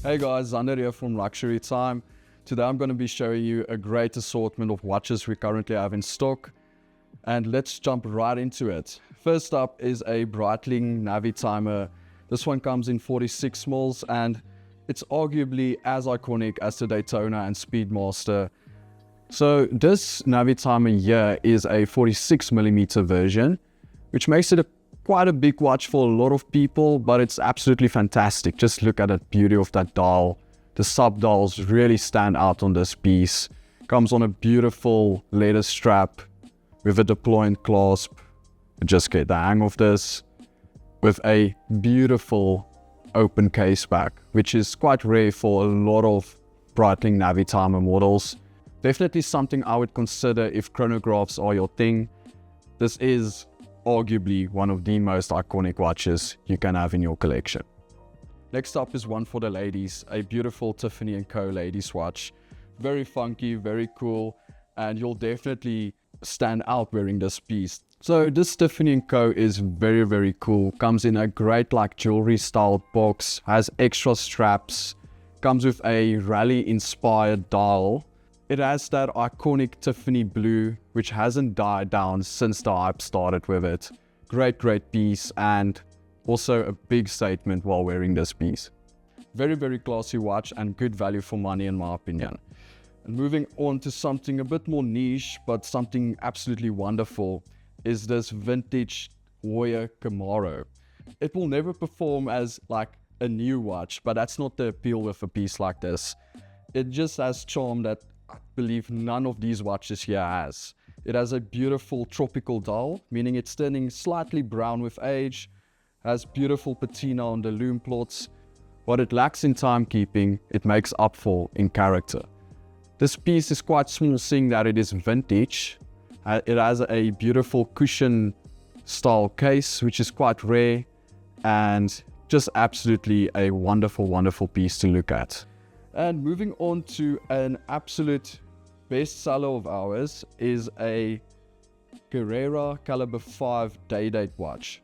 Hey guys, Zander here from Luxury Time. Today I'm going to be showing you a great assortment of watches we currently have in stock. And let's jump right into it. First up is a Breitling Navitimer. This one comes in 46 mils and it's arguably as iconic as the Daytona and Speedmaster. So this Navitimer here is a 46mm version, which makes it quite a big watch for a lot of people, but it's absolutely fantastic. Just look at the beauty of that dial. The sub dials really stand out on this piece. Comes on a beautiful leather strap with a deployment clasp. Just get the hang of this. With a beautiful open case back, which is quite rare for a lot of Breitling Navitimer models. Definitely something I would consider if chronographs are your thing. This is arguably one of the most iconic watches you can have in your collection. Next up is one for the ladies, a beautiful Tiffany Co ladies watch. Very funky, very cool, and you'll definitely stand out wearing this piece. So this Tiffany Co is very, very cool. Comes in a great jewelry style box, has extra straps, comes with a rally inspired dial. It has that iconic Tiffany blue, which hasn't died down since the hype started with it. Great piece, and also a big statement while wearing this piece. Very, very classy watch and good value for money in my opinion. And moving on to something a bit more niche, but something absolutely wonderful, is this vintage Heuer Camaro. It will never perform as a new watch, but that's not the appeal with a piece like this. It just has charm that I believe none of these watches here has. It has a beautiful tropical dial, meaning it's turning slightly brown with age, has beautiful patina on the lume plots. What it lacks in timekeeping, it makes up for in character. This piece is quite small, seeing that it is vintage. It has a beautiful cushion style case, which is quite rare, and just absolutely a wonderful piece to look at. And moving on to an absolute bestseller of ours is a Carrera Caliber 5 day-date watch.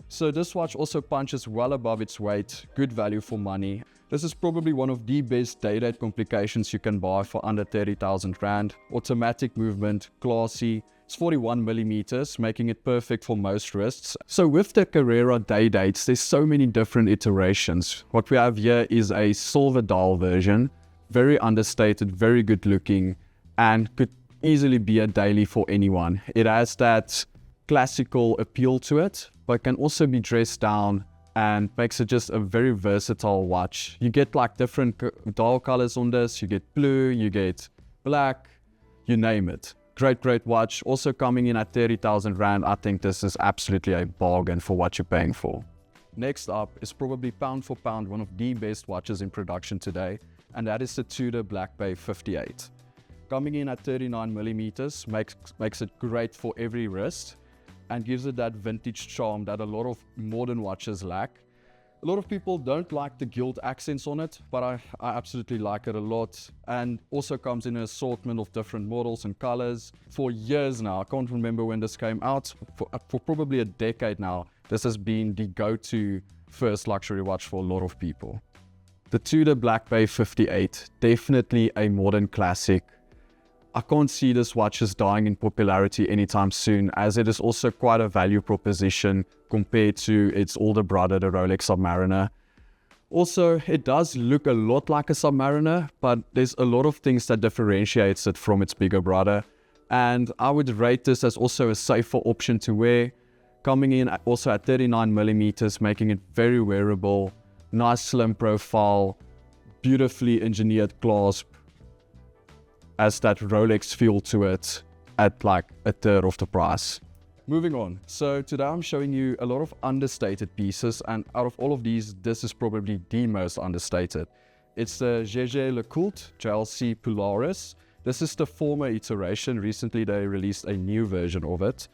So this watch also punches well above its weight, good value for money. This is probably one of the best day-date complications you can buy for under 30,000 Rand. Automatic movement, classy. It's 41mm, making it perfect for most wrists. So with the Carrera day dates, there's so many different iterations. What we have here is a silver dial version, very understated, very good looking, and could easily be a daily for anyone. It has that classical appeal to it, but can also be dressed down and makes it just a very versatile watch. You get different dial colors on this. You get blue, you get black, you name it. Great watch. Also coming in at 30,000 Rand. I think this is absolutely a bargain for what you're paying for. Next up is probably pound for pound one of the best watches in production today, and that is the Tudor Black Bay 58. Coming in at 39mm makes it great for every wrist and gives it that vintage charm that a lot of modern watches lack. A lot of people don't like the gilt accents on it, but I absolutely like it a lot. And also comes in an assortment of different models and colors. For years now, I can't remember when this came out, for probably a decade now, this has been the go-to first luxury watch for a lot of people. The Tudor Black Bay 58, definitely a modern classic. I can't see this watch as dying in popularity anytime soon, as it is also quite a value proposition compared to its older brother, the Rolex Submariner. Also, it does look a lot like a Submariner, but there's a lot of things that differentiates it from its bigger brother. And I would rate this as also a safer option to wear, coming in also at 39mm, making it very wearable, nice slim profile, beautifully engineered clasp, as that Rolex feel to it at a third of the price. Moving on, so today I'm showing you a lot of understated pieces, and out of all of these, this is probably the most understated. It's the Jaeger-LeCoultre JLC Polaris. This is the former iteration. Recently they released a new version of it,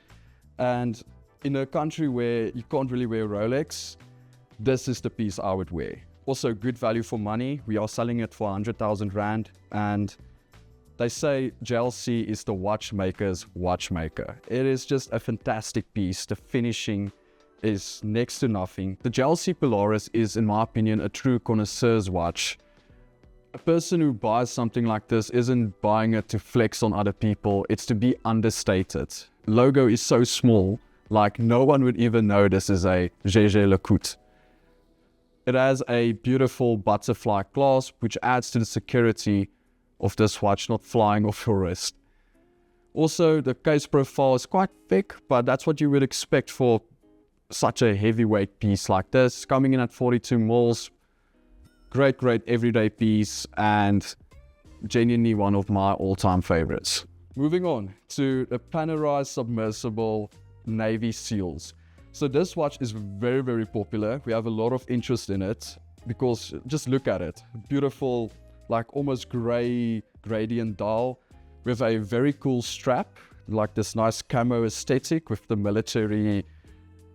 and in a country where you can't really wear Rolex, this is the piece I would wear. Also good value for money. We are selling it for 100,000 Rand, and they say JLC is the watchmaker's watchmaker. It is just a fantastic piece. The finishing is next to nothing. The JLC Polaris is, in my opinion, a true connoisseur's watch. A person who buys something like this isn't buying it to flex on other people, it's to be understated. Logo is so small, like no one would even know this is a Jaeger-LeCoultre. It has a beautiful butterfly clasp, which adds to the security of this watch not flying off your wrist. Also, the case profile is quite thick, but that's what you would expect for such a heavyweight piece like this, coming in at 42 mils. Great everyday piece, and genuinely one of my all-time favorites. Moving on to the Panerai Submersible Navy Seals. So this watch is very popular. We have a lot of interest in it because just look at it. Beautiful, like almost gray gradient dial with a very cool strap, like this nice camo aesthetic with the military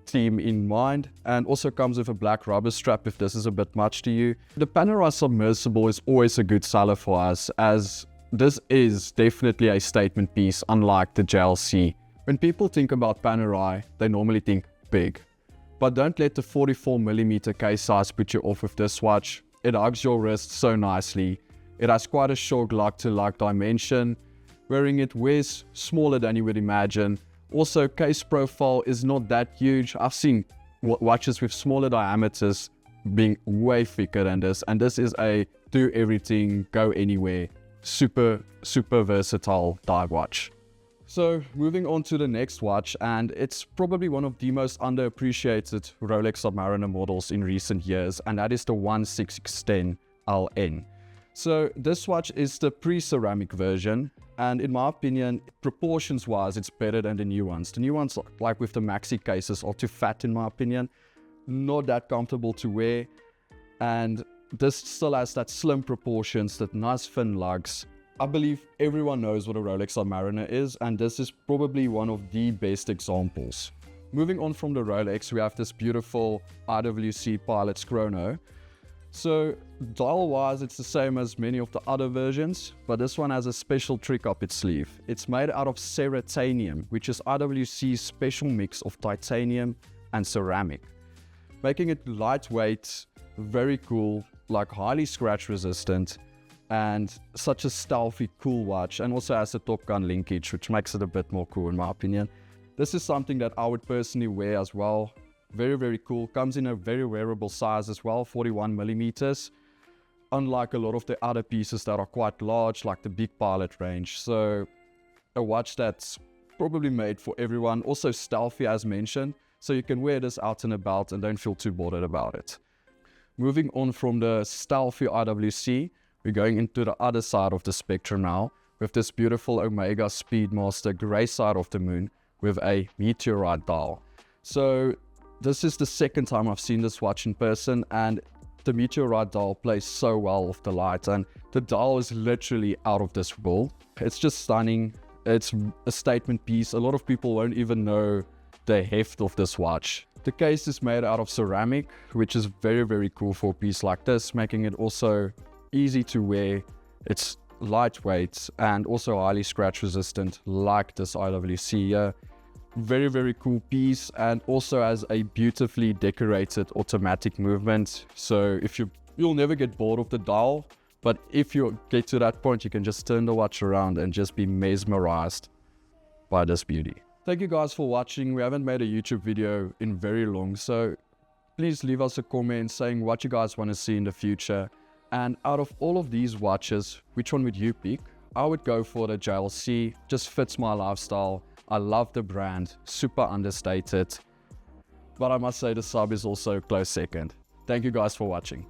theme in mind, and also comes with a black rubber strap if this is a bit much to you. The Panerai Submersible is always a good seller for us, as this is definitely a statement piece, unlike the JLC. When people think about Panerai, they normally think big, but don't let the 44mm case size put you off with this watch. It hugs your wrist so nicely. It has quite a short lug to lug dimension. Wearing it wears smaller than you would imagine. Also, case profile is not that huge. I've seen watches with smaller diameters being way thicker than this, and this is a do everything, go anywhere, super versatile dive watch. So moving on to the next watch, and it's probably one of the most underappreciated Rolex Submariner models in recent years, and that is the 16610 LN. So this watch is the pre-ceramic version, and in my opinion, proportions wise, it's better than the new ones. The new ones, like with the maxi cases, are too fat in my opinion, not that comfortable to wear, and this still has that slim proportions, that nice thin lugs. I believe everyone knows what a Rolex Submariner is, and this is probably one of the best examples. Moving on from the Rolex, we have this beautiful IWC Pilot Chronograph. So dial wise, it's the same as many of the other versions, but this one has a special trick up its sleeve. It's made out of ceratanium, which is IWC's special mix of titanium and ceramic, making it lightweight, very cool, like highly scratch resistant, and such a stealthy, cool watch, and also has a Top Gun linkage, which makes it a bit more cool in my opinion. This is something that I would personally wear as well. Very cool. Comes in a very wearable size as well, 41mm, unlike a lot of the other pieces that are quite large, like the big Pilot range. So a watch that's probably made for everyone. Also stealthy as mentioned, so you can wear this out and about and don't feel too bothered about it. Moving on from the stealthy IWC, we're going into the other side of the spectrum now, with this beautiful Omega Speedmaster grey side of the moon with a meteorite dial. So this is the second time I've seen this watch in person, and the meteorite dial plays so well with the light, and the dial is literally out of this world. It's just stunning. It's a statement piece. A lot of people won't even know the heft of this watch. The case is made out of ceramic, which is very cool for a piece like this, making it also easy to wear. It's lightweight and also highly scratch resistant, like this IWC here. Very cool piece, and also has a beautifully decorated automatic movement. So if you'll never get bored of the dial, but if you get to that point, you can just turn the watch around and just be mesmerized by this beauty. Thank you guys for watching. We haven't made a YouTube video in very long, so please leave us a comment saying what you guys want to see in the future. And out of all of these watches, which one would you pick? I would go for the JLC. Just fits my lifestyle. I love the brand, super understated, but I must say the sub is also a close second. Thank you guys for watching.